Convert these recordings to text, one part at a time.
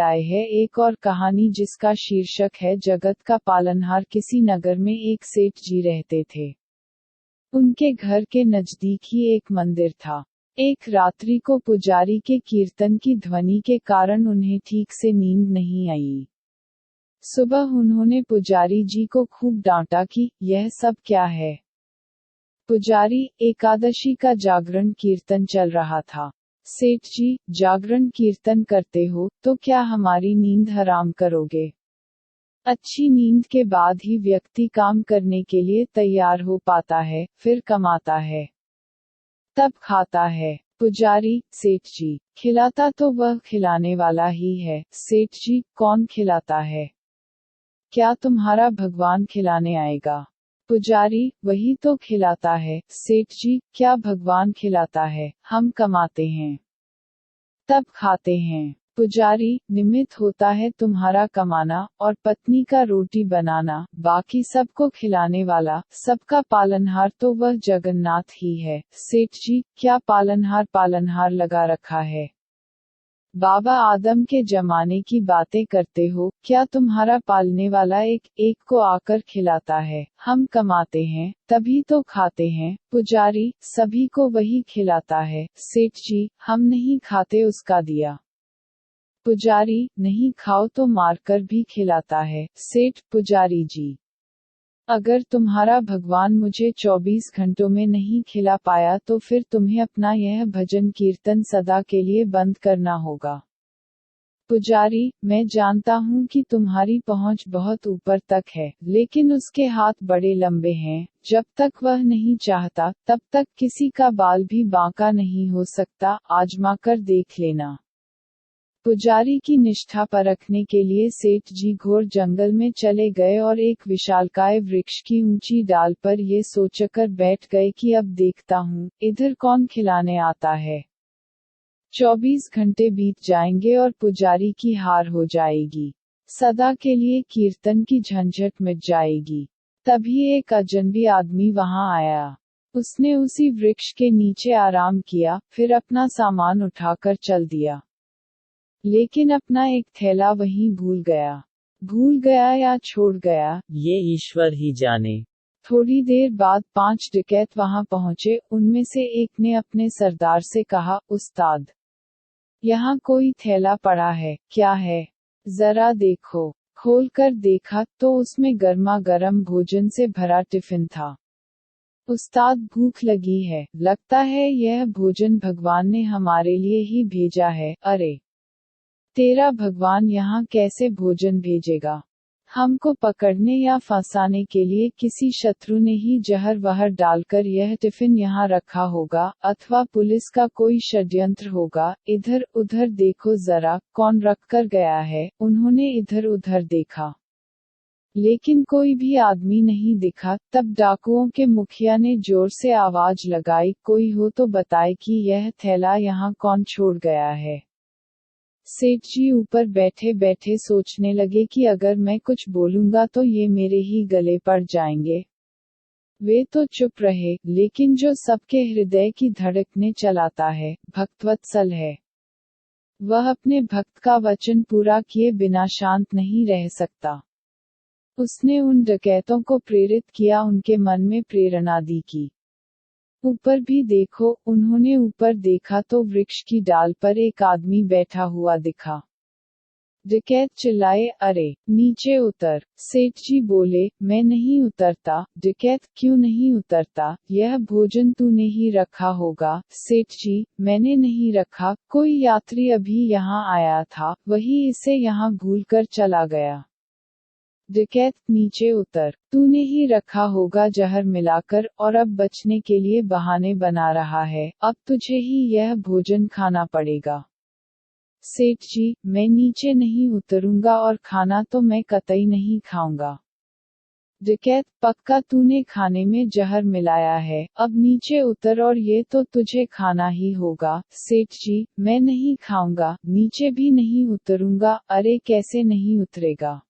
आए है एक और कहानी जिसका शीर्षक है जगत का पालनहार। किसी नगर में एक सेठ जी रहते थे। उनके घर के नजदीक ही एक मंदिर था। एक रात्रि को पुजारी के कीर्तन की ध्वनि के कारण उन्हें ठीक से नींद नहीं आई। सुबह उन्होंने पुजारी जी को खूब डांटा कि यह सब क्या है। पुजारी, एकादशी का जागरण कीर्तन चल रहा था। सेठ जी, जागरण कीर्तन करते हो तो क्या हमारी नींद हराम करोगे? अच्छी नींद के बाद ही व्यक्ति काम करने के लिए तैयार हो पाता है, फिर कमाता है, तब खाता है। पुजारी, सेठ जी, खिलाता तो वह खिलाने वाला ही है। सेठ जी, कौन खिलाता है? क्या तुम्हारा भगवान खिलाने आएगा? पुजारी, वही तो खिलाता है। सेठ जी, क्या भगवान खिलाता है? हम कमाते हैं, तब खाते हैं। पुजारी, निमित्त होता है तुम्हारा कमाना और पत्नी का रोटी बनाना, बाकी सबको खिलाने वाला, सबका पालनहार तो वह जगन्नाथ ही है। सेठ जी, क्या पालनहार लगा रखा है? बाबा आदम के जमाने की बातें करते हो? क्या तुम्हारा पालने वाला एक एक को आकर खिलाता है? हम कमाते हैं, तभी तो खाते हैं। पुजारी, सभी को वही खिलाता है। सेठ जी, हम नहीं खाते उसका दिया। पुजारी, नहीं खाओ तो मारकर भी खिलाता है। सेठ, पुजारी जी, अगर तुम्हारा भगवान मुझे 24 घंटों में नहीं खिला पाया तो फिर तुम्हें अपना यह भजन कीर्तन सदा के लिए बंद करना होगा। पुजारी, मैं जानता हूँ कि तुम्हारी पहुँच बहुत ऊपर तक है, लेकिन उसके हाथ बड़े लंबे हैं। जब तक वह नहीं चाहता, तब तक किसी का बाल भी बांका नहीं हो सकता। आजमा कर देख लेना। पुजारी की निष्ठा परखने के लिए सेठ जी घोर जंगल में चले गए और एक विशालकाय वृक्ष की ऊंची डाल पर ये सोचकर बैठ गए कि अब देखता हूँ, इधर कौन खिलाने आता है। 24 घंटे बीत जाएंगे और पुजारी की हार हो जाएगी। सदा के लिए कीर्तन की झंझट मिट जाएगी। तभी एक अजनबी आदमी वहां आया। उसने उसी वृक्ष के नीचे आराम किया, फिर अपना सामान उठाकर चल दिया। लेकिन अपना एक थैला वहीं भूल गया या छोड़ गया, ये ईश्वर ही जाने। थोड़ी देर बाद 5 डकैत वहां पहुंचे। उनमें से एक ने अपने सरदार से कहा, उस्ताद, यहाँ कोई थैला पड़ा है। क्या है? जरा देखो। खोलकर देखा तो उसमें गर्मा गर्म भोजन से भरा टिफिन था। उस्ताद, भूख लगी है, लगता है यह भोजन भगवान ने हमारे लिए ही भेजा है। अरे, तेरा भगवान यहाँ कैसे भोजन भेजेगा? हमको पकड़ने या फंसाने के लिए किसी शत्रु ने ही जहर वहर डालकर यह टिफिन यहाँ रखा होगा, अथवा पुलिस का कोई षड्यंत्र होगा। इधर उधर देखो जरा, कौन रख कर गया है। उन्होंने इधर उधर देखा, लेकिन कोई भी आदमी नहीं दिखा। तब डाकुओं के मुखिया ने जोर से आवाज लगाई, कोई हो तो बताए कि यह थैला यहाँ कौन छोड़ गया है। सेठ जी ऊपर बैठे बैठे सोचने लगे कि अगर मैं कुछ बोलूंगा तो ये मेरे ही गले पड़ जाएंगे। वे तो चुप रहे, लेकिन जो सबके हृदय की धड़कने चलाता है, भक्तवत्सल है। वह अपने भक्त का वचन पूरा किए बिना शांत नहीं रह सकता। उसने उन डकैतों को प्रेरित किया, उनके मन में प्रेरणा दी कि ऊपर भी देखो। उन्होंने ऊपर देखा तो वृक्ष की डाल पर एक आदमी बैठा हुआ दिखा। डकैत चिल्लाए, अरे, नीचे उतर। सेठ जी बोले, मैं नहीं उतरता। डकैत, क्यों नहीं उतरता? यह भोजन तूने ही रखा होगा। सेठ जी, मैंने नहीं रखा, कोई यात्री अभी यहाँ आया था, वही इसे यहाँ भूलकर चला गया। डकैत, नीचे उतर। तूने ही रखा होगा जहर मिलाकर, और अब बचने के लिए बहाने बना रहा है। अब तुझे ही यह भोजन खाना पड़ेगा। सेठ जी, मैं नीचे नहीं उतरूंगा और खाना तो मैं कतई नहीं खाऊंगा। डकैत, पक्का तूने खाने में जहर मिलाया है। अब नीचे उतर और ये तो तुझे खाना ही होगा। सेठ जी, मैं नहीं खाऊंगा, नीचे भी नहीं उतरूंगा। अरे, कैसे नहीं उतरेगा?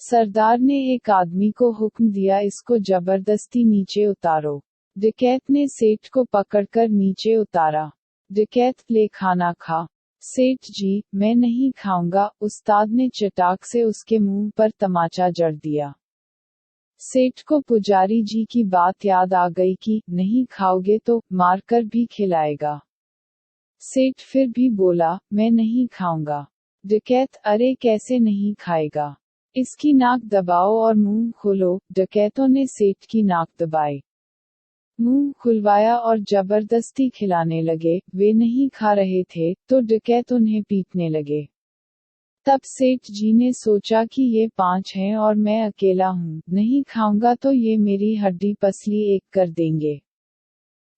सरदार ने एक आदमी को हुक्म दिया, इसको जबरदस्ती नीचे उतारो। डकैत ने सेठ को पकड़कर नीचे उतारा। डकैत, ले खाना खा। सेठ जी, मैं नहीं खाऊंगा, उस्ताद ने चटाक से उसके मुंह पर तमाचा जड़ दिया। सेठ को पुजारी जी की बात याद आ गई कि नहीं खाओगे तो मारकर भी खिलाएगा। सेठ फिर भी बोला, मैं नहीं खाऊंगा। डकैत, अरे कैसे नहीं खाएगा? इसकी नाक दबाओ और मुंह खोलो। डकैतों ने सेठ की नाक दबाई, मुंह खुलवाया और जबरदस्ती खिलाने लगे। वे नहीं खा रहे थे, तो डकैत उन्हें पीटने लगे। तब सेठ जी ने सोचा कि ये 5 हैं और मैं अकेला हूँ, नहीं खाऊंगा तो ये मेरी हड्डी पसली एक कर देंगे।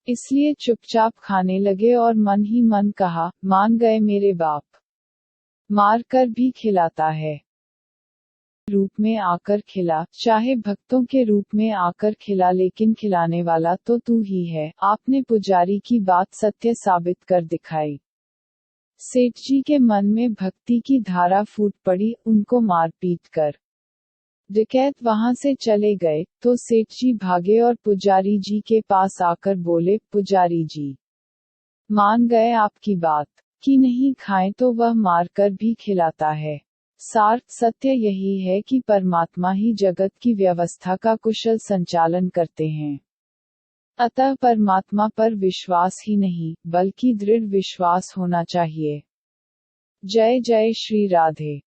इसलिए चुपचाप खाने लगे और मन ही मन कहा, मान गए मेरे बाप, मार कर भी खिलाता है। रूप में आकर खिला, चाहे भक्तों के रूप में आकर खिला, लेकिन खिलाने वाला तो तू ही है। आपने पुजारी की बात सत्य साबित कर दिखाई। सेठ जी के मन में भक्ति की धारा फूट पड़ी, उनको मार पीट कर डकैत वहां से चले गए, तो सेठ जी भागे और पुजारी जी के पास आकर बोले, पुजारी जी, मान गए आपकी बात कि नहीं खाएं तो वह मारकर भी खिलाता है। सार सत्य यही है कि परमात्मा ही जगत की व्यवस्था का कुशल संचालन करते हैं। अतः परमात्मा पर विश्वास ही नहीं, बल्कि दृढ़ विश्वास होना चाहिए। जय जय श्री राधे।